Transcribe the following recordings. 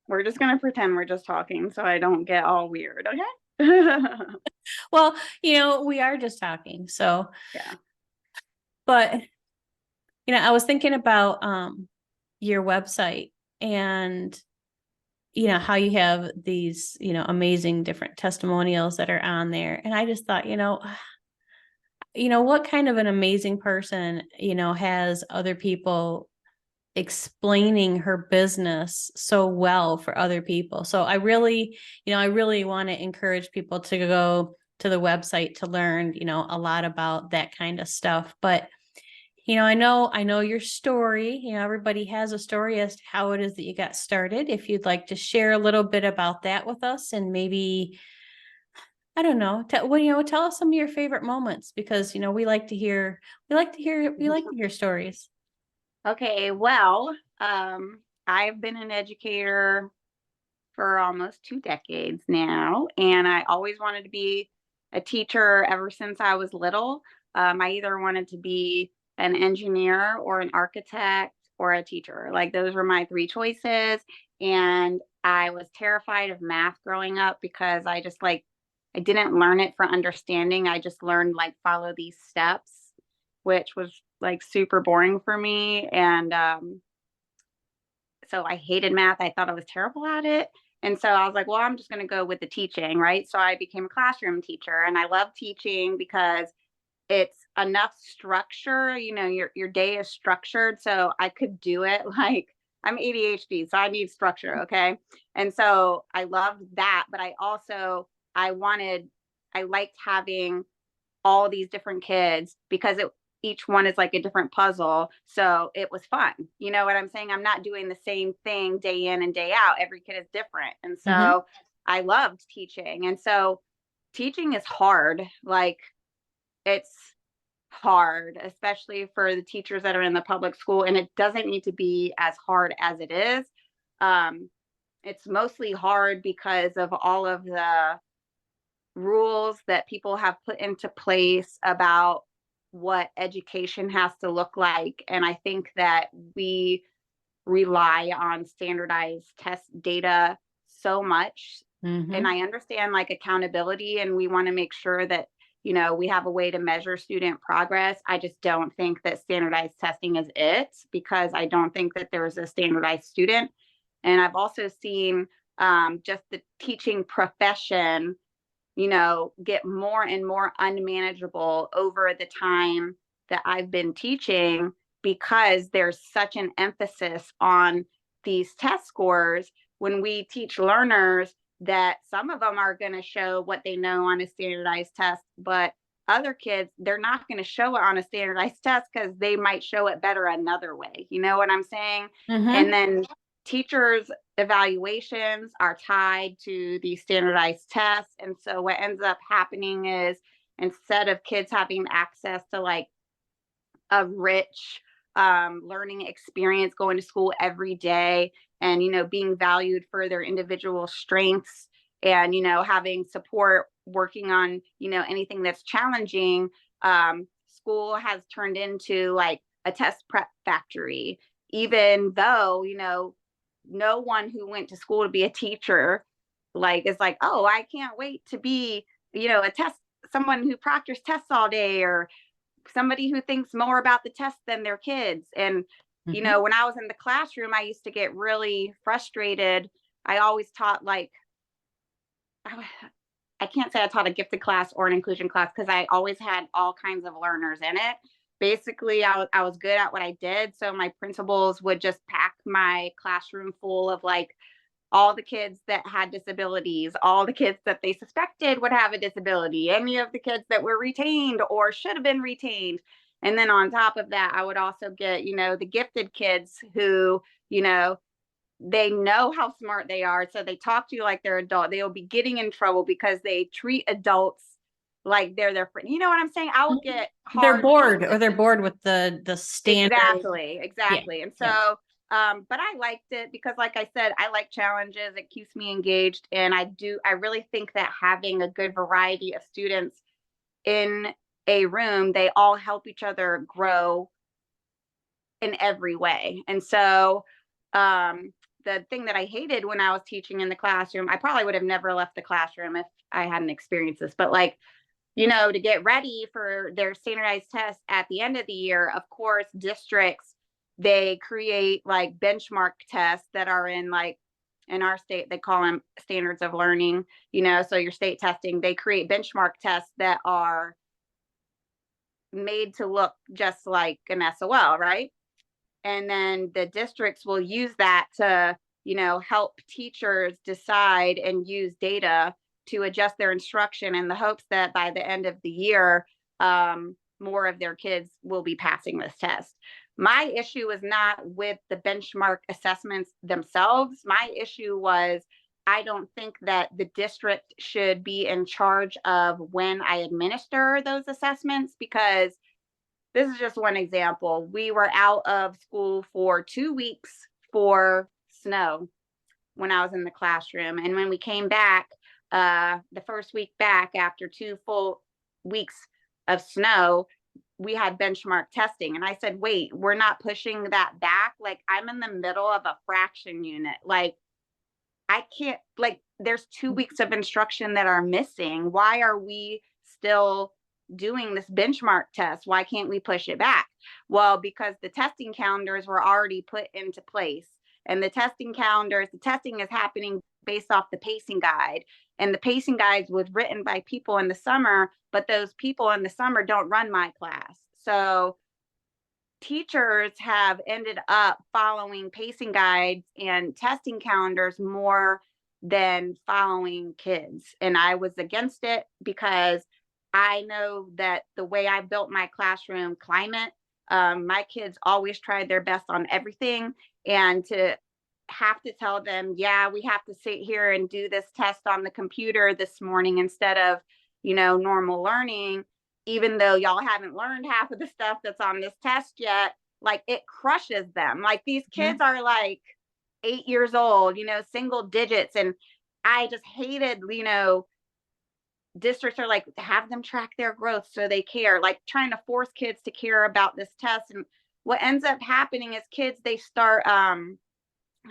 We're just going to pretend we're just talking so I don't get all weird. Okay. Well, we are just talking. So, Yeah. but, I was thinking about your website and, how you have these, amazing different testimonials that are on there. And I just thought, what kind of an amazing person, has other people explaining her business so well for other people. So I really want to encourage people to go to the website to learn, a lot about that kind of stuff. But, I know your story, everybody has a story as to how it is that you got started. If you'd like to share a little bit about that with us and maybe, I don't know, tell us some of your favorite moments because, we like to hear stories. Okay. Well, I've been an educator for almost 2 decades now, and I always wanted to be a teacher ever since I was little. I either wanted to be an engineer or an architect or a teacher. Like those were my three choices. And I was terrified of math growing up because I didn't learn it for understanding. I just learned like follow these steps, which was like super boring for me. And so I hated math. I thought I was terrible at it. And so I was like, well, I'm just going to go with the teaching, right? So I became a classroom teacher and I love teaching because it's enough structure, your day is structured. So I could do it like I'm ADHD, so I need structure. Okay. And so I loved that. But I liked having all these different kids because each one is like a different puzzle. So it was fun. You know what I'm saying? I'm not doing the same thing day in and day out. Every kid is different. And Mm-hmm. so I loved teaching. And so teaching is hard. Like it's hard, especially for the teachers that are in the public school. And it doesn't need to be as hard as it is. Um, it's mostly hard because of all of the rules that people have put into place about what education has to look like. And I think that we rely on standardized test data so much. And Mm-hmm. I understand like accountability, and we want to make sure that, we have a way to measure student progress. I just don't think that standardized testing is it because I don't think that there's a standardized student. And I've also seen just the teaching profession get more and more unmanageable over the time that I've been teaching because there's such an emphasis on these test scores when we teach learners that some of them are going to show what they know on a standardized test, but other kids, they're not going to show it on a standardized test because they might show it better another way. You know what I'm saying? And Mm-hmm. then teachers evaluations are tied to the standardized tests. And so what ends up happening is instead of kids having access to like a rich learning experience going to school every day and, being valued for their individual strengths and, having support working on, anything that's challenging, school has turned into like a test prep factory, even though, no one who went to school to be a teacher like is like, oh, I can't wait to be, a test someone who proctors tests all day or somebody who thinks more about the test than their kids. And Mm-hmm. when I was in the classroom, I used to get really frustrated. I always taught like I can't say I taught a gifted class or an inclusion class because I always had all kinds of learners in it. Basically, I was good at what I did. So my principals would just pack my classroom full of like all the kids that had disabilities, all the kids that they suspected would have a disability, any of the kids that were retained or should have been retained. And then on top of that, I would also get, the gifted kids who, they know how smart they are. So they talk to you like they're adult. They will be getting in trouble because they treat adults like they're their friend. You know what I'm saying? I will get They're hard bored or comments. they're bored with the standard. Exactly, Yeah. exactly. And Yeah. so, but I liked it because, like I said, I like challenges. It keeps me engaged. And I really think that having a good variety of students in a room, they all help each other grow in every way. And so, the thing that I hated when I was teaching in the classroom, I probably would have never left the classroom if I hadn't experienced this, but like, to get ready for their standardized tests at the end of the year, of course, districts, they create like benchmark tests that are in our state, they call them standards of learning, so your state testing, they create benchmark tests that are made to look just like an SOL, right? And then the districts will use that to, help teachers decide and use data to adjust their instruction in the hopes that by the end of the year, more of their kids will be passing this test. My issue was not with the benchmark assessments themselves. My issue was I don't think that the district should be in charge of when I administer those assessments, because this is just one example. We were out of school for 2 weeks for snow when I was in the classroom. And when we came back, the first week back after 2 full weeks of snow, we had benchmark testing. And I said, wait, we're not pushing that back. Like, I'm in the middle of a fraction unit. Like, I can't, like, there's 2 weeks of instruction that are missing. Why are we still doing this benchmark test? Why can't we push it back? Well, because the testing calendars were already put into place. And the testing is happening based off the pacing guide. And the pacing guide was written by people in the summer, but those people in the summer don't run my class. So teachers have ended up following pacing guides and testing calendars more than following kids. And I was against it because I know that the way I built my classroom climate, my kids always tried their best on everything. And to have to tell them, yeah, we have to sit here and do this test on the computer this morning instead of, normal learning, even though y'all haven't learned half of the stuff that's on this test yet, like, it crushes them. Like, these kids are like 8 years old, single digits. And I just hated, districts are like, have them track their growth so they care, like trying to force kids to care about this test. And what ends up happening is kids, they start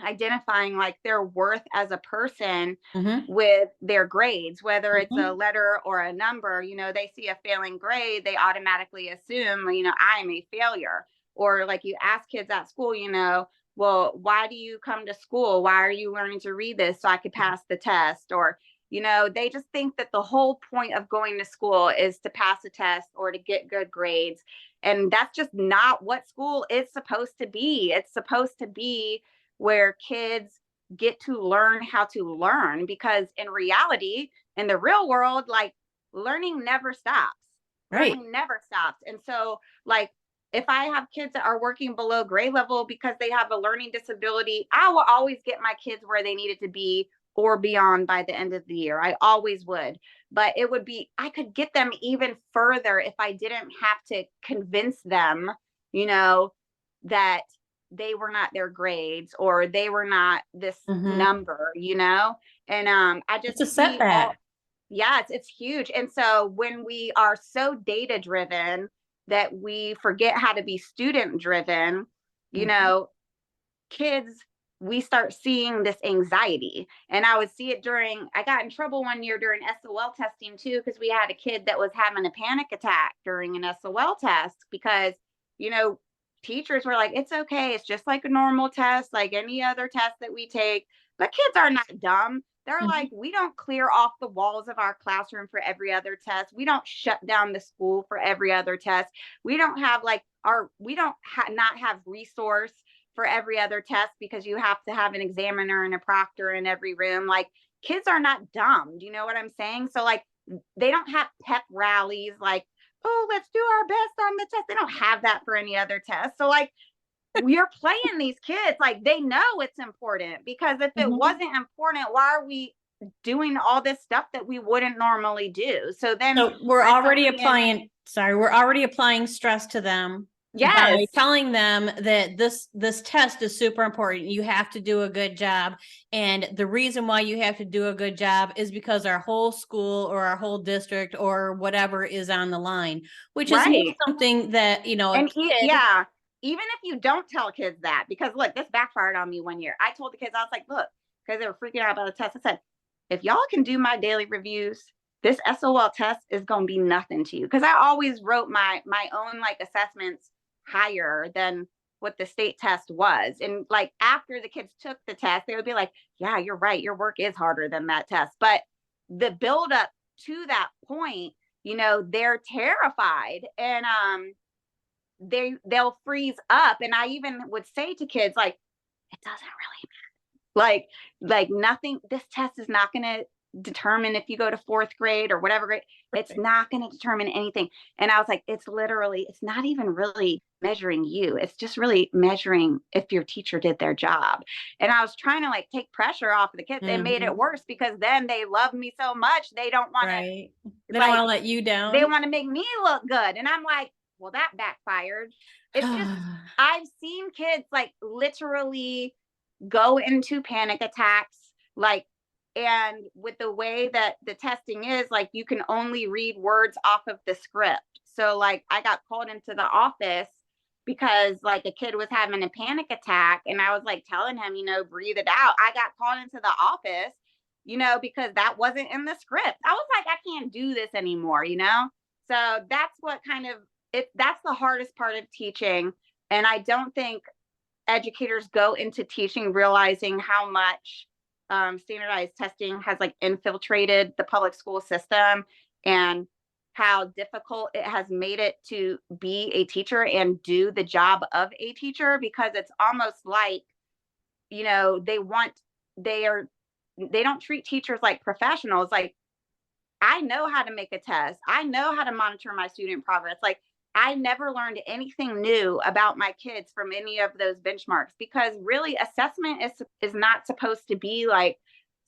identifying like their worth as a person with their grades, whether it's a letter or a number. They see a failing grade, they automatically assume, I'm a failure. Or like, you ask kids at school, well, why do you come to school? Why are you learning to read this so I could pass the test? Or they just think that the whole point of going to school is to pass a test or to get good grades. And that's just not what school is supposed to be. It's supposed to be where kids get to learn how to learn, because in reality, in the real world, like, learning never stops. Right. Learning never stops. And so, like, if I have kids that are working below grade level because they have a learning disability, I will always get my kids where they needed to be or beyond by the end of the year. I always would. But I could get them even further if I didn't have to convince them, that they were not their grades or they were not this number, and I just, it's a setback. Yeah, it's huge. And so when we are so data driven that we forget how to be student driven, kids, we start seeing this anxiety. And I would see it I got in trouble one year during SOL testing too, because we had a kid that was having a panic attack during an SOL test because, teachers were like, it's okay. It's just like a normal test, like any other test that we take. But kids are not dumb. They're like, we don't clear off the walls of our classroom for every other test. We don't shut down the school for every other test. We don't have not have resource for every other test because you have to have an examiner and a proctor in every room. Like, kids are not dumb. Do you know what I'm saying? So like, they don't have pep rallies like, oh, let's do our best on the test. They don't have that for any other test. So like, we're playing these kids like they know it's important, because if it wasn't important, why are we doing all this stuff that we wouldn't normally do? So then we're already applying stress to them. Yes. By telling them that this test is super important. You have to do a good job. And the reason why you have to do a good job is because our whole school or our whole district or whatever is on the line, which is not something that, and a kid, yeah. even if you don't tell kids that, because look, this backfired on me one year. I told the kids, I was like, look, because they were freaking out about the test. I said, if y'all can do my daily reviews, this SOL test is going to be nothing to you. Because I always wrote my own like assessments higher than what the state test was. And like after the kids took the test, they would be like, yeah, you're right. Your work is harder than that test. But the build up to that point, you know, they're terrified, and they'll freeze up. And I even would say to kids, like, it doesn't really like nothing, this test is not going to determine if you go to fourth grade or whatever grade. It's not going to determine anything. And I was like, it's not even really measuring you. It's just really measuring if your teacher did their job. And I was trying to like take pressure off of the kids. It made it worse, because then they love me so much. They don't want to, They don't want to let you down. They want to make me look good. And I'm like, well, that backfired. It's just, I've seen kids like literally go into panic attacks, like, and with the way that the testing is, like, you can only read words off of the script. So like I got called into the office because like a kid was having a panic attack, and I was like telling him, you know, breathe it out. I got called into the office, you know, because that wasn't in the script. I was like, I can't do this anymore, you know? So that's what kind of that's the hardest part of teaching. And I don't think educators go into teaching realizing how much standardized testing has like infiltrated the public school system, and how difficult it has made it to be a teacher and do the job of a teacher, because it's almost like, you know, they don't treat teachers like professionals. Like, I know how to make a test. I know how to monitor my student progress. Like, I never learned anything new about my kids from any of those benchmarks, because really assessment is not supposed to be like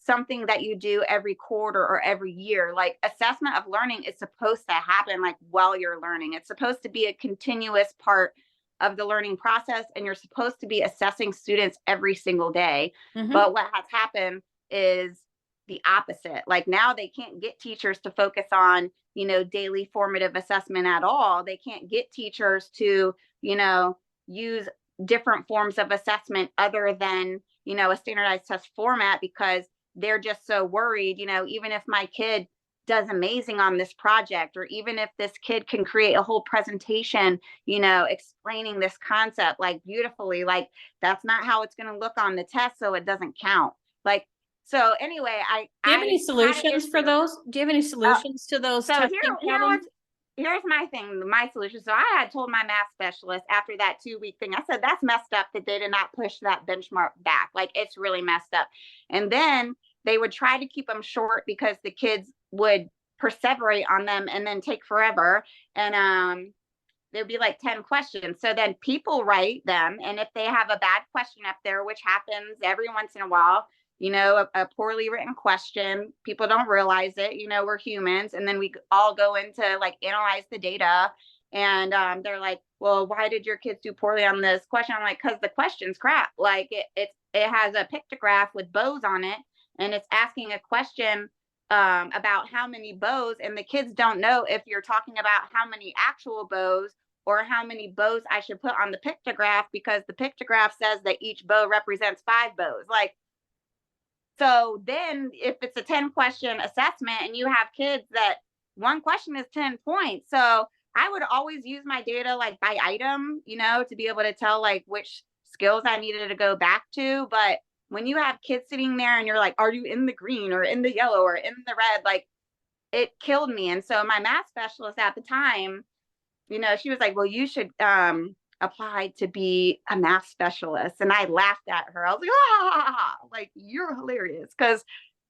something that you do every quarter or every year. Like, assessment of learning is supposed to happen like while you're learning. It's supposed to be a continuous part of the learning process, and you're supposed to be assessing students every single day. But what has happened is the opposite. Like, now they can't get teachers to focus on, you know, daily formative assessment at all. They can't get teachers to, you know, use different forms of assessment other than, you know, a standardized test format, because they're just so worried, you know, even if my kid does amazing on this project, or even if this kid can create a whole presentation, you know, explaining this concept like beautifully, like that's not how it's going to look on the test, so it doesn't count. Like, so anyway, do you have any solutions for those? Do you have any solutions to those testing problems? Here's my thing, my solution. So I had told my math specialist after that 2-week thing, I said, that's messed up that they did not push that benchmark back. Like, it's really messed up. And then they would try to keep them short because the kids would perseverate on them and then take forever. And there'd be like 10 questions. So then people write them. And if they have a bad question up there, which happens every once in a while, you know, a poorly written question, people don't realize it, you know, we're humans. And then we all go into like analyze the data, and they're like, well, why did your kids do poorly on this question? I'm like, because the question's crap. Like, it has a pictograph with bows on it, and it's asking a question about how many bows, and the kids don't know if you're talking about how many actual bows or how many bows I should put on the pictograph, because the pictograph says that each bow represents 5 bows. Like, so then if it's a 10 question assessment and you have kids that one question is 10 points. So I would always use my data like by item, you know, to be able to tell like which skills I needed to go back to. But when you have kids sitting there and you're like, are you in the green or in the yellow or in the red? Like, it killed me. And so my math specialist at the time, you know, she was like, well, you should apply to be a math specialist. And I laughed at her. I was like, ah, like, you're hilarious. Because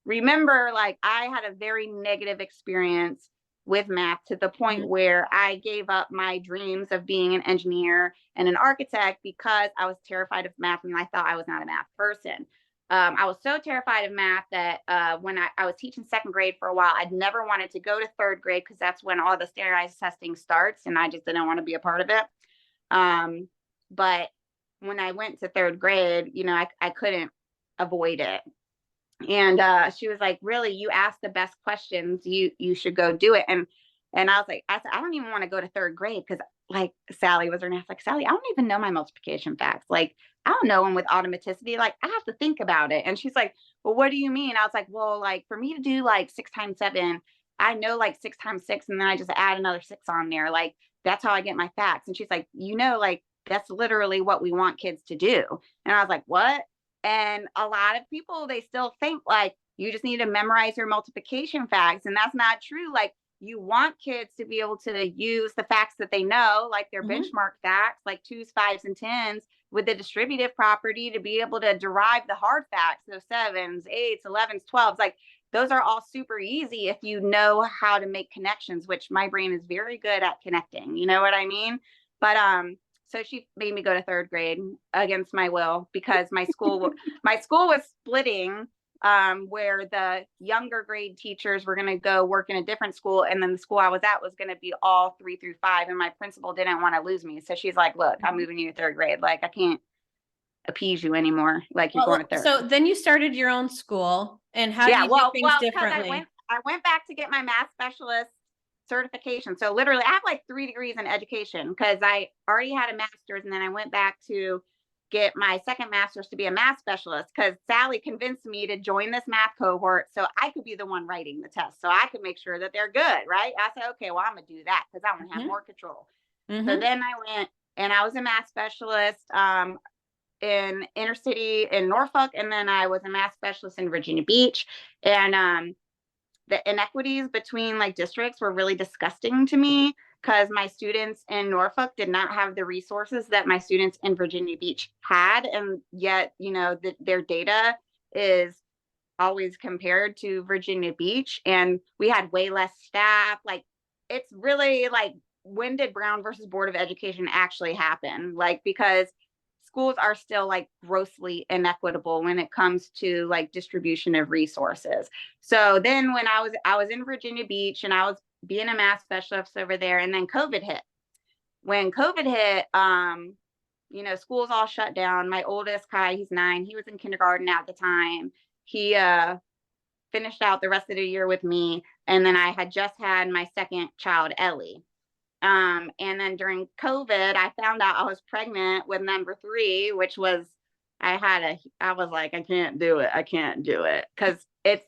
remember, like, I had a very negative experience with math to the point where I gave up my dreams of being an engineer and an architect because I was terrified of math and I thought I was not a math person. I was so terrified of math that when I was teaching second grade for a while, I'd never wanted to go to third grade because that's when all the standardized testing starts, and I just didn't want to be a part of it. But when I went to third grade, you know, I couldn't avoid it. And she was like, really, you asked the best questions, you should go do it. And And I was like, I said, I don't even want to go to third grade because like Sally was her name. I was like, Sally, I don't even know my multiplication facts. Like, I don't know them with automaticity. Like, I have to think about it. And she's like, well, what do you mean? I was like, well, like for me to do like 6 times 7, I know like 6 times 6, and then I just add another 6 on there. Like, that's how I get my facts. And she's like, like that's literally what we want kids to do. And I was like, what? And a lot of people, they still think like you just need to memorize your multiplication facts. And that's not true. Like, you want kids to be able to use the facts that they know, like their benchmark facts, like 2s, 5s, and 10s, with the distributive property to be able to derive the hard facts, so 7s, 8s, 11s, 12s. Like, those are all super easy if you know how to make connections, which my brain is very good at connecting. You know what I mean? But so she made me go to third grade against my will because my school was splitting, where the younger grade teachers were going to go work in a different school, and then the school I was at was going to be all 3 through 5, and my principal didn't want to lose me, so she's like, look, I'm moving you to third grade. Like, I can't appease you anymore. Like, you're going to third. So then you started your own school, and how Yeah, do you do things because differently? I went back to get my math specialist certification. So literally, I have like 3 degrees in education because I already had a master's, and then I went back to get my second master's to be a math specialist because Sally convinced me to join this math cohort so I could be the one writing the test, so I could make sure that they're good, right? I said, okay, well, I'm gonna do that because I want to have more control. So then I went and I was a math specialist in inner city in Norfolk, and then I was a math specialist in Virginia Beach. And the inequities between like districts were really disgusting to me because my students in Norfolk did not have the resources that my students in Virginia Beach had, and yet their data is always compared to Virginia Beach, and we had way less staff. Like, it's really like, when did Brown versus Board of Education actually happen? Like, because schools are still like grossly inequitable when it comes to like distribution of resources. So then when I was in Virginia Beach and I was being a math specialist over there, and then COVID hit. When COVID hit, schools all shut down. My oldest, Kai, he's 9. He was in kindergarten at the time. He finished out the rest of the year with me, and then I had just had my second child, Ellie. And then during COVID, I found out I was pregnant with number 3, which was, I was like, I can't do it. I can't do it. Cause it's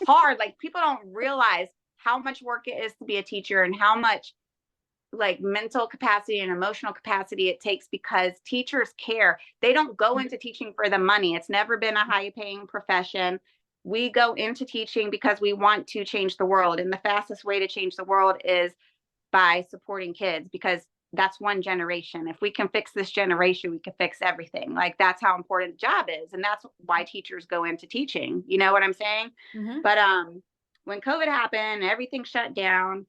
hard. Like, people don't realize how much work it is to be a teacher and how much like mental capacity and emotional capacity it takes, because teachers care. They don't go into teaching for the money. It's never been a high paying profession. We go into teaching because we want to change the world. And the fastest way to change the world is by supporting kids, because that's one generation. If we can fix this generation, we can fix everything. Like, that's how important the job is. And that's why teachers go into teaching. You know what I'm saying? But when COVID happened, everything shut down.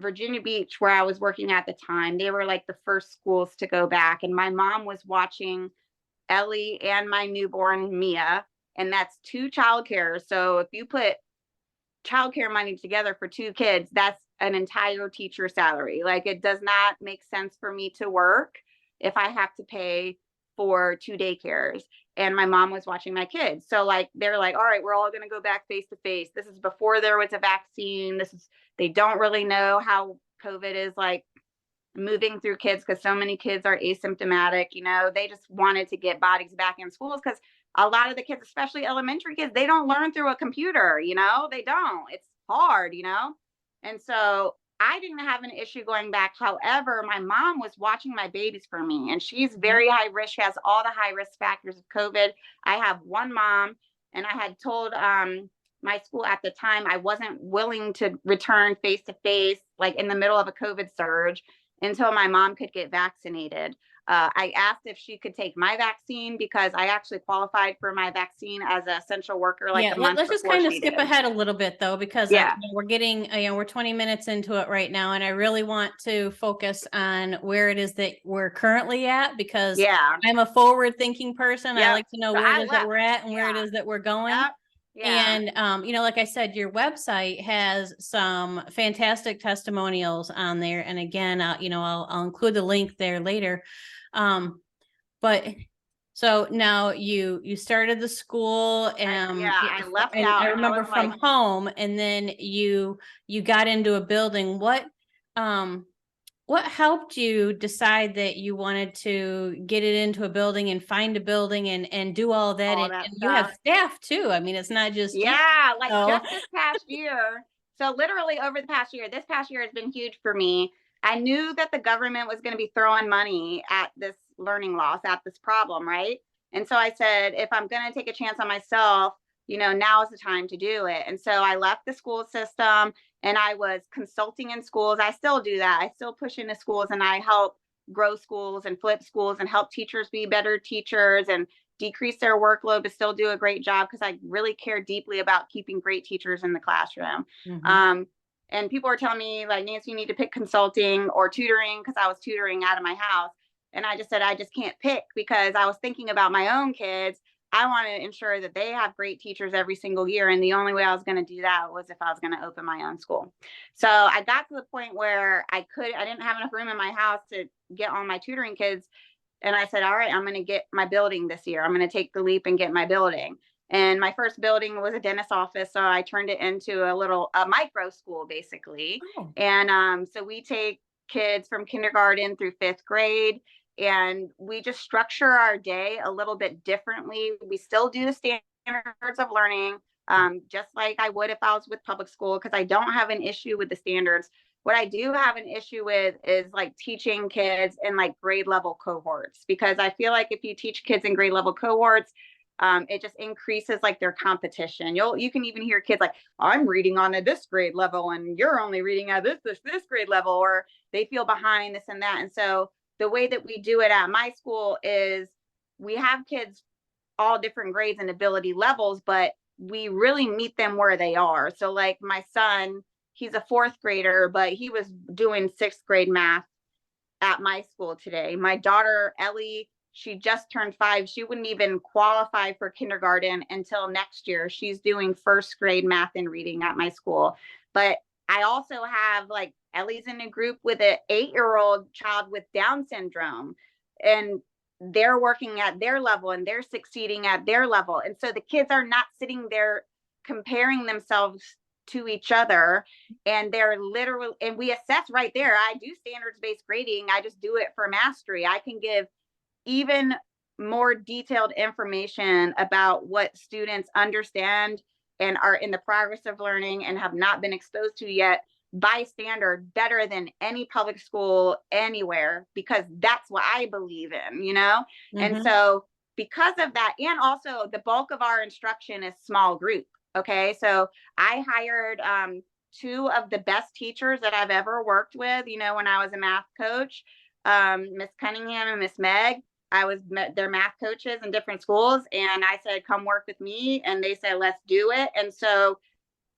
Virginia Beach, where I was working at the time, they were like the first schools to go back. And my mom was watching Ellie and my newborn Mia, and that's 2 childcare. So if you put childcare money together for 2 kids, that's an entire teacher salary. Like, it does not make sense for me to work if I have to pay for 2 daycares. And my mom was watching my kids. So like, they're like, all right, we're all going to go back face to face. This is before there was a vaccine. They don't really know how COVID is like moving through kids, because so many kids are asymptomatic. They just wanted to get bodies back in schools because a lot of the kids, especially elementary kids, they don't learn through a computer. They don't. It's hard. And so I didn't have an issue going back. However, my mom was watching my babies for me, and she's very high risk. She has all the high risk factors of COVID. I have one mom, and I had told my school at the time I wasn't willing to return face to face, like in the middle of a COVID surge, until my mom could get vaccinated. I asked if she could take my vaccine because I actually qualified for my vaccine as an essential worker. Let's just kind of skip ahead a little bit though, because we're getting, we're 20 minutes into it right now, and I really want to focus on where it is that we're currently at, because I'm a forward thinking person. I like to know where it is that we're at and where it is that we're going. And, like I said, your website has some fantastic testimonials on there. And again, I'll include the link there later. But So now you started the school and Yeah, I left and out I and I remember was from like, home, and then you got into a building. What helped you decide that you wanted to get it into a building and find a building and do all that? all And that you have stuff. staff too. I mean, it's not just you. Yeah, like So, just this past year. So literally over the past year, this past year has been huge for me. I knew that the government was going to be throwing money at this learning loss, at this problem, right? And so I said, if I'm going to take a chance on myself, now is the time to do it. And so I left the school system and I was consulting in schools. I still do that. I still push into schools and I help grow schools and flip schools and help teachers be better teachers and decrease their workload but still do a great job because I really care deeply about keeping great teachers in the classroom. mhm. Um, and people were telling me, like, Nancy, you need to pick consulting or tutoring because I was tutoring out of my house. And I just said, I just can't pick because I was thinking about my own kids. I want to ensure that they have great teachers every single year. And the only way I was going to do that was if I was going to open my own school. So I got to the point where I didn't have enough room in my house to get all my tutoring kids. And I said, all right, I'm going to get my building this year. I'm going to take the leap and get my building. And my first building was a dentist office. So I turned it into a micro school, basically. Oh, And so we take kids from kindergarten through fifth grade. And we just structure our day a little bit differently. We still do the standards of learning, just like I would if I was with public school, because I don't have an issue with the standards. What I do have an issue with is like teaching kids in like grade level cohorts, because I feel like if you teach kids in grade level cohorts, it just increases like their competition. You can even hear kids like, I'm reading on a this grade level and you're only reading at this grade level, or they feel behind this and that. And so the way that we do it at my school is we have kids all different grades and ability levels, but we really meet them where they are. So like my son, he's a fourth grader, but he was doing sixth grade math at my school today. My daughter, Ellie, she just turned 5. She wouldn't even qualify for kindergarten until next year. She's doing first grade math and reading at my school. But I also have like Ellie's in a group with an 8-year-old child with Down syndrome. And they're working at their level and they're succeeding at their level. And so the kids are not sitting there comparing themselves to each other, and they're literally, and we assess right there. I do standards based grading. I just do it for mastery. I can give even more detailed information about what students understand and are in the progress of learning and have not been exposed to yet by standard better than any public school anywhere, because that's what I believe in. And mhm. so because of that, and also the bulk of our instruction is small group. Okay, so I hired 2 of the best teachers that I've ever worked with, when I was a math coach, Miss Cunningham and Miss Meg. I was their math coaches in different schools, and I said, come work with me. And they said, let's do it. And so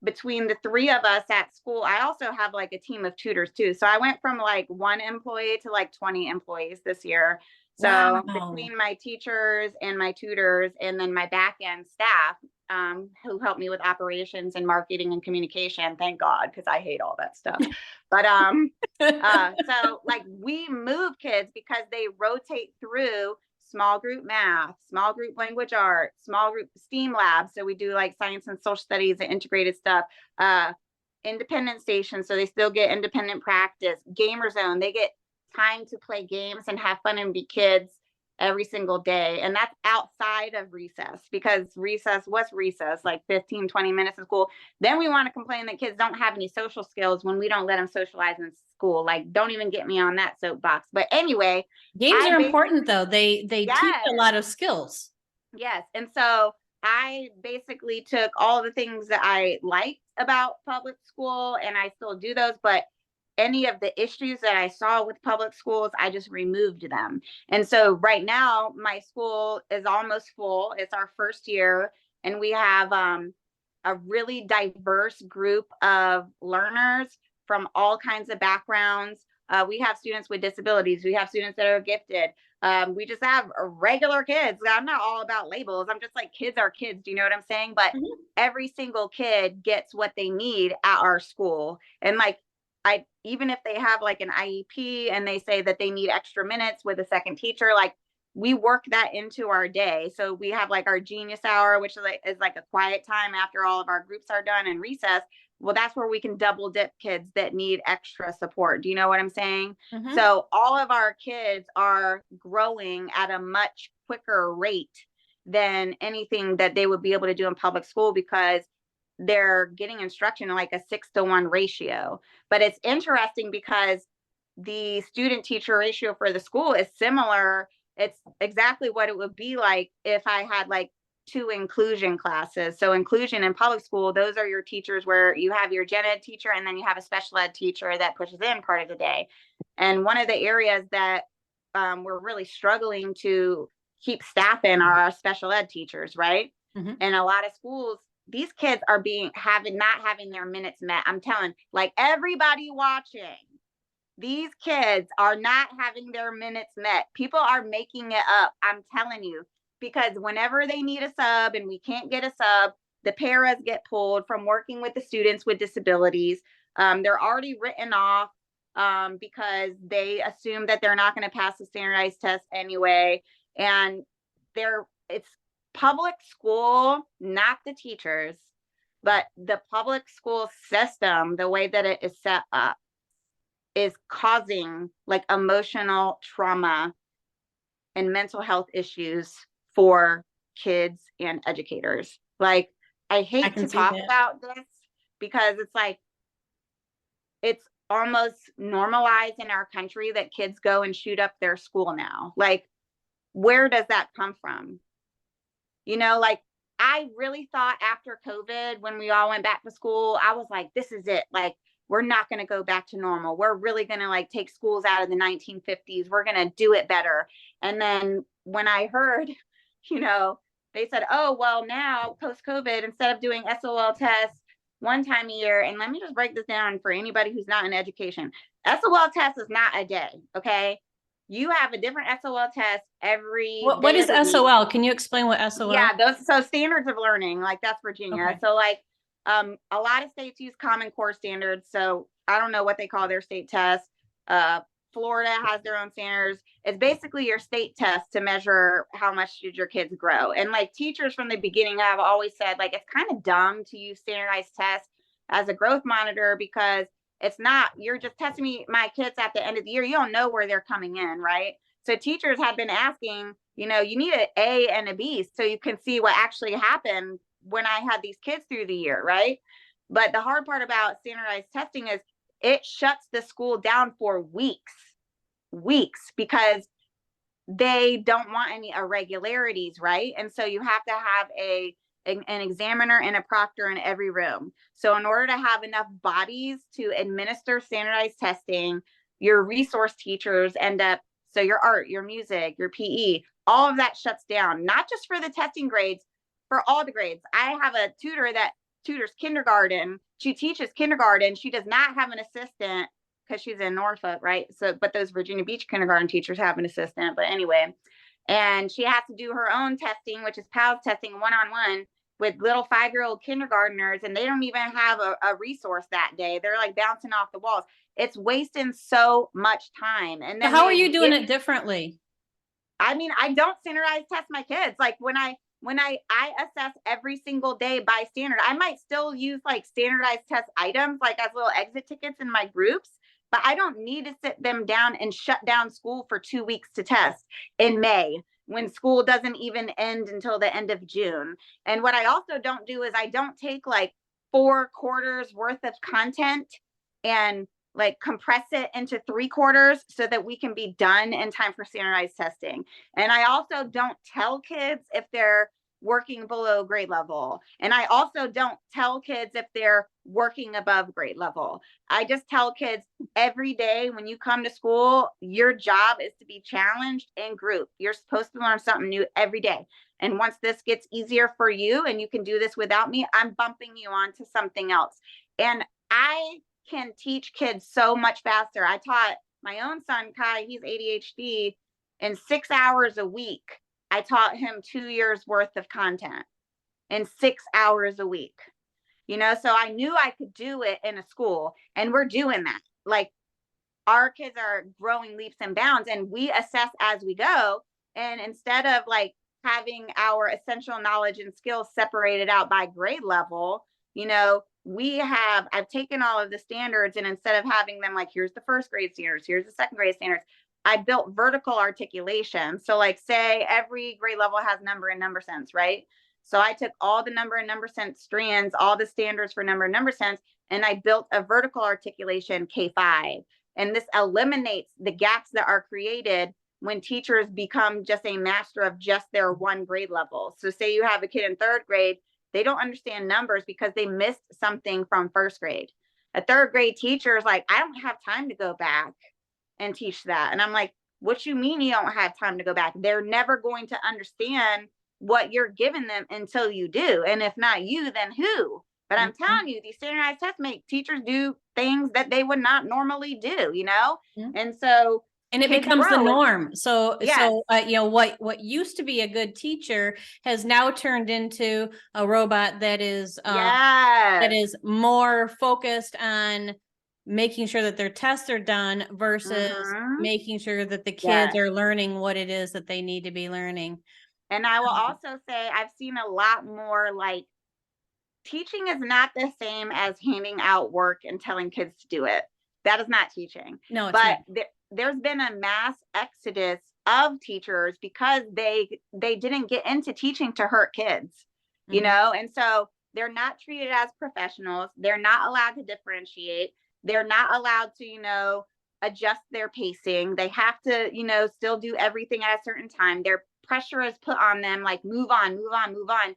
between the 3 of us at school, I also have like a team of tutors too. So I went from like 1 employee to like 20 employees this year. So Wow. between my teachers and my tutors and then my back end staff, who helped me with operations and marketing and communication, thank God, because I hate all that stuff. But so like we move kids because they rotate through small group math, small group language arts, small group STEAM labs. So we do like science and social studies and integrated stuff. Independent stations, so they still get independent practice. Gamer zone, they get time to play games and have fun and be kids every single day. And that's outside of recess, because what's recess? Like 15, 20 minutes of school. Then we want to complain that kids don't have any social skills when we don't let them socialize in school. Like, don't even get me on that soapbox. But anyway, Games I are basically, important though. They teach a yes, lot of skills. yes. And so I basically took all the things that I liked about public school and I still do those, but any of the issues that I saw with public schools, I just removed them. And so right now, my school is almost full. It's our first year, and we have a really diverse group of learners from all kinds of backgrounds. We have students with disabilities. We have students that are gifted. We just have regular kids. I'm not all about labels. I'm just like, kids are kids. Do you know what I'm saying? But Mhm. every single kid gets what they need at our school. And like, even if they have like an IEP and they say that they need extra minutes with a second teacher, like we work that into our day. So we have like our genius hour, which is like a quiet time after all of our groups are done and recess. Well, that's where we can double dip kids that need extra support. Do you know what I'm saying? Mhm. So all of our kids are growing at a much quicker rate than anything that they would be able to do in public school, because they're getting instruction in like a 6-to-1 ratio. But it's interesting because the student teacher ratio for the school is similar. It's exactly what it would be like if I had like 2 inclusion classes. So inclusion in public school, those are your teachers where you have your gen ed teacher and then you have a special ed teacher that pushes in part of the day. And one of the areas that we're really struggling to keep staff in are our special ed teachers, right? Mhm. And a lot of schools, these kids are not having their minutes met. I'm telling, like, everybody watching, these kids are not having their minutes met. People are making it up. I'm telling you, because whenever they need a sub and we can't get a sub, the paras get pulled from working with the students with disabilities. They're already written off because they assume that they're not going to pass the standardized test anyway. And it's public school, not the teachers, but the public school system, the way that it is set up, is causing like emotional trauma and mental health issues for kids and educators. Like, I I hate can to see talk that. about this because it's like, it's almost normalized in our country that kids go and shoot up their school now. Like, where does that come from? Like, I really thought after COVID, when we all went back to school, I was like, this is it. Like, we're not going to go back to normal. We're really going to like take schools out of the 1950s. We're going to do it better. And then when I heard, you know, they said, oh, well, now post COVID, instead of doing SOL tests 1 time a year, and let me just break this down for anybody who's not in education. SOL test is not a day. Okay. You have a different SOL test every What day is of the week. SOL? Can you explain what SOL? Yeah, those, so standards of learning, like that's Virginia. Okay. So like a lot of states use Common Core standards. So I don't know what they call their state tests. Florida has their own standards. It's basically your state test to measure how much did your kids grow. And like teachers from the beginning have always said, like, it's kind of dumb to use standardized tests as a growth monitor, because it's not, you're just testing my kids at the end of the year. You don't know where they're coming in, right? So teachers have been asking, you need an A and a B so you can see what actually happened when I had these kids through the year, right? But the hard part about standardized testing is it shuts the school down for weeks, because they don't want any irregularities, right? And so you have to have an examiner and a proctor in every room. So in order to have enough bodies to administer standardized testing, your resource teachers end up, so your art, your music, your PE, all of that shuts down, not just for the testing grades, for all the grades. I have a tutor that tutors kindergarten. She teaches kindergarten. She does not have an assistant because she's in Norfolk, right? So, but those Virginia Beach kindergarten teachers have an assistant. But anyway, and she has to do her own testing, which is PALS testing, one-on-one with little 5-year-old kindergartners, and they don't even have a resource that day. They're like bouncing off the walls. It's wasting so much time. And So then how are you doing it differently? I mean, I don't standardize test my kids. Like when I assess every single day by standard, I might still use like standardized test items, like as little exit tickets in my groups, but I don't need to sit them down and shut down school for 2 weeks to test in May, when school doesn't even end until the end of June. And what I also don't do is I don't take like 4 quarters worth of content and like compress it into 3 quarters so that we can be done in time for standardized testing. And I also don't tell kids if they're working below grade level. And I also don't tell kids if they're working above grade level. I just tell kids every day when you come to school, your job is to be challenged in group. You're supposed to learn something new every day. And once this gets easier for you and you can do this without me, I'm bumping you on to something else. And I can teach kids so much faster. I taught my own son, Kai, he's ADHD, in 6 hours a week. I taught him 2 years worth of content in 6 hours a week. So I knew I could do it in a school, and we're doing that. Like, our kids are growing leaps and bounds, and we assess as we go. And instead of like having our essential knowledge and skills separated out by grade level, I've taken all of the standards, and instead of having them like, here's the first grade standards, here's the second grade standards, I built vertical articulation. So like, say every grade level has number and number sense, right? So I took all the number and number sense strands, all the standards for number and number sense, and I built a vertical articulation K5. And this eliminates the gaps that are created when teachers become just a master of just their one grade level. So say you have a kid in third grade, they don't understand numbers because they missed something from first grade. A third grade teacher is like, I don't have time to go back and teach that. And I'm like, what you mean you don't have time to go back? They're never going to understand what you're giving them until you do. And if not you, then who? But I'm telling you, these standardized tests make teachers do things that they would not normally do, And so and it kids becomes the grow. norm. So, Yes. what used to be a good teacher has now turned into a robot that is more focused on making sure that their tests are done versus making sure that the kids are learning what it is that they need to be learning. And I will also say I've seen a lot more like, teaching is not the same as handing out work and telling kids to do it. That is not teaching. No, it's but not. There's been a mass exodus of teachers because they didn't get into teaching to hurt kids, and so they're not treated as professionals. They're not allowed to differentiate. They're not allowed to, adjust their pacing. They have to, still do everything at a certain time. Their pressure is put on them, like move on, move on, move on,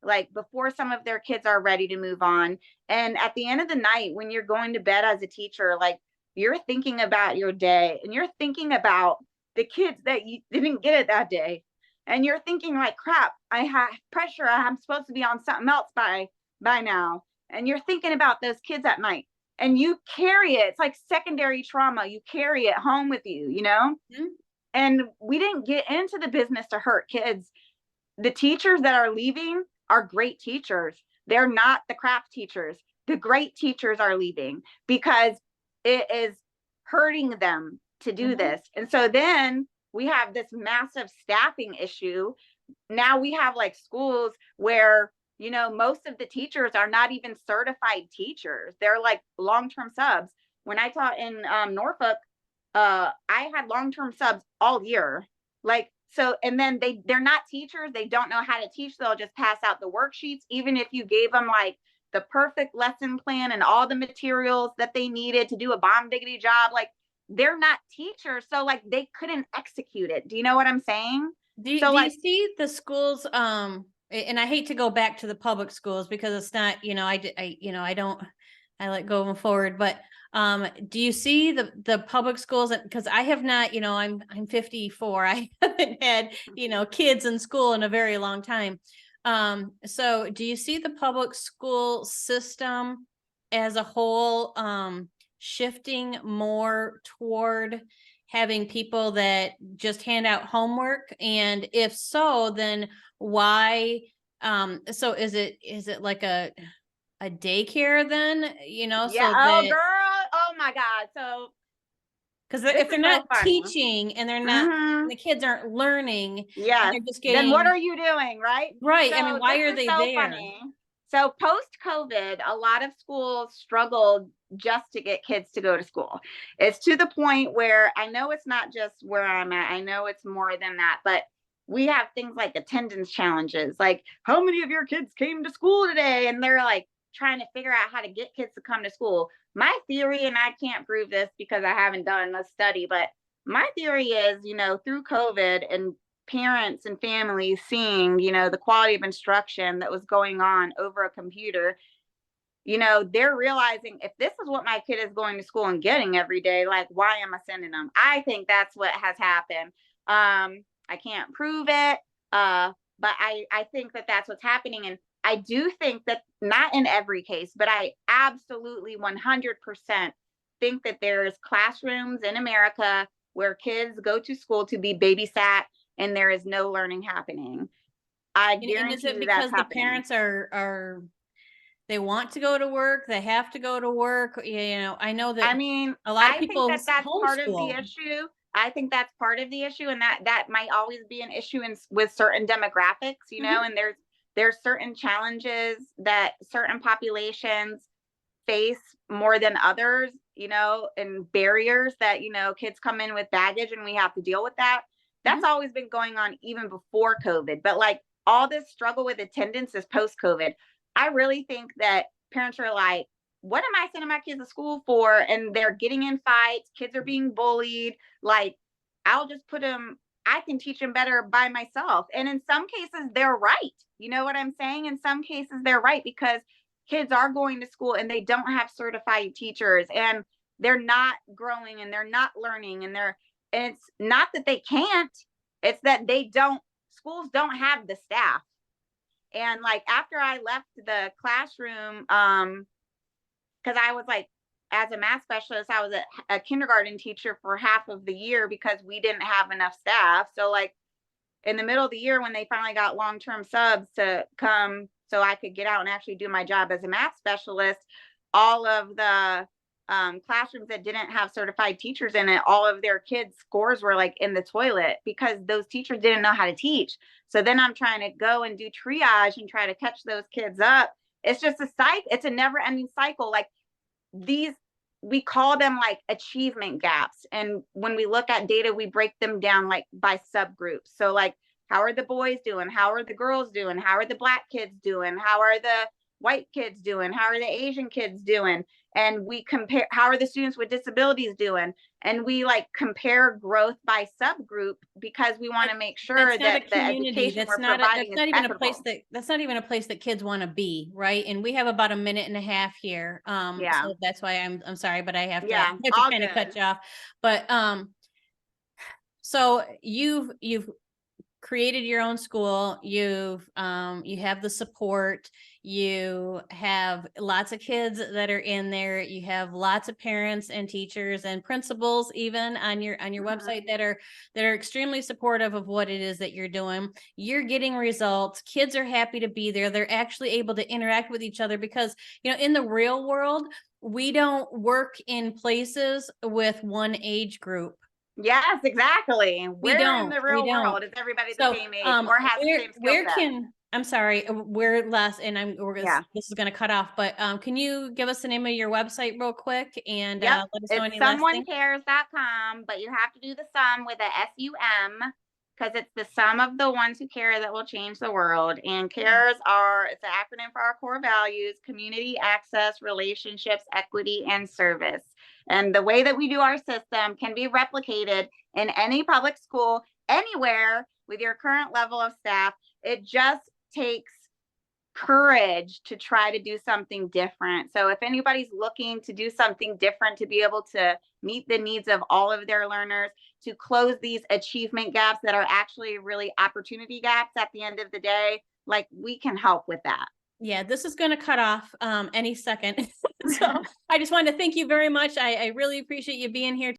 like before some of their kids are ready to move on. And at the end of the night, when you're going to bed as a teacher, like you're thinking about your day and you're thinking about the kids that you didn't get it that day. And you're thinking like, crap, I have pressure. I'm supposed to be on something else by now. And you're thinking about those kids at night and you carry it. It's like secondary trauma. You carry it home with you, And we didn't get into the business to hurt kids. The teachers that are leaving are great teachers. They're not the crap teachers. The great teachers are leaving because it is hurting them to do this. And so then we have this massive staffing issue. Now we have like schools where, most of the teachers are not even certified teachers. They're like long-term subs. When I taught in Norfolk, I had long-term subs all year. So, and then they're not teachers. They don't know how to teach. They'll just pass out the worksheets. Even if you gave them like the perfect lesson plan and all the materials that they needed to do a bomb diggity job, like they're not teachers. So like they couldn't execute it. Do you know what I'm saying? Do you see the schools, and I hate to go back to the public schools because it's not, I like going forward, but do you see the public schools? Because I have not, I'm 54. I haven't had, kids in school in a very long time. So do you see the public school system as a whole shifting more toward having people that just hand out homework? And if so, then why? So is it like a daycare then, Yeah. so Oh, girl. Oh my God. So because if they're not teaching and they're not, Mhm. the kids aren't learning, Yes. they're just Then what getting, are you doing, right? right. I So mean, why this are is they so there? funny. So post-COVID, a lot of schools struggled just to get kids to go to school. It's to the point where I know it's not just where I'm at. I know it's more than that, but we have things like attendance challenges, like how many of your kids came to school today? And they're like trying to figure out how to get kids to come to school. My theory, and I can't prove this because I haven't done a study, but my theory is, through COVID and parents and families seeing, the quality of instruction that was going on over a computer, they're realizing if this is what my kid is going to school and getting every day, like, why am I sending them? I think that's what has happened. I can't prove it, but I think that that's what's happening. And I do think that not in every case, but I absolutely 100% think that there's classrooms in America where kids go to school to be babysat and there is no learning happening. I guarantee and is it you that's because the happening. parents are they want to go to work, they have to go to work? I know that I mean, a lot of I think people that that's part of the homeschool. issue. I think that's part of the issue, and that might always be an issue with certain demographics, Mhm. and there's certain challenges that certain populations face more than others, and barriers that, kids come in with baggage and we have to deal with that. That's Mhm. always been going on even before COVID. But like all this struggle with attendance is post COVID. I really think that parents are like, what am I sending my kids to school for? And they're getting in fights, kids are being bullied. Like, I'll just put them, I can teach them better by myself. And in some cases, they're right. You know what I'm saying? In some cases, they're right because kids are going to school and they don't have certified teachers and they're not growing and they're not learning and it's not that they can't, it's that they don't, schools don't have the staff. And like after I left the classroom, because I was like, as a math specialist, I was a kindergarten teacher for half of the year because we didn't have enough staff. So like in the middle of the year when they finally got long-term subs to come so I could get out and actually do my job as a math specialist, all of the classrooms that didn't have certified teachers in it, all of their kids' scores were like in the toilet because those teachers didn't know how to teach. So then I'm trying to go and do triage and try to catch those kids up. It's just a cycle. It's a never ending cycle. Like these, we call them like achievement gaps, and when we look at data we break them down like by subgroups. So like, how are the boys doing, how are the girls doing, how are the black kids doing, how are the white kids doing, how are the Asian kids doing, and we compare how are the students with disabilities doing, and we like compare growth by subgroup because we want to make sure That's not a that the community. education we're providing That's is not even a place equitable. that's not even a place that kids want to be, right? And we have about a minute and a half here. Yeah, So that's why I'm sorry, but I have to yeah, all kind of cut good. you off. But so you've created your own school, you have the support, you have lots of kids that are in there, you have lots of parents and teachers and principals even on your Mhm. website that are extremely supportive of what it is that you're doing. You're getting results, kids are happy to be there, they're actually able to interact with each other because in the real world we don't work in places with one age group. Yes, exactly. Where in the We real don't. world is everybody the So, same age or has the same skill where set? can I'm sorry, we're last, and Yeah. this is gonna cut off, but can you give us the name of your website real quick and Yep. let us know It's any last thing? SumOneCares.com, but you have to do the sum with a SUM because it's the sum of the ones who care that will change the world. And Yeah. it's an acronym for our core values: community, access, relationships, equity, and service. And the way that we do our system can be replicated in any public school, anywhere with your current level of staff. It just takes courage to try to do something different. So if anybody's looking to do something different to be able to meet the needs of all of their learners, to close these achievement gaps that are actually really opportunity gaps at the end of the day, like we can help with that. Yeah, this is gonna cut off any second. So I just wanted to thank you very much. I really appreciate you being here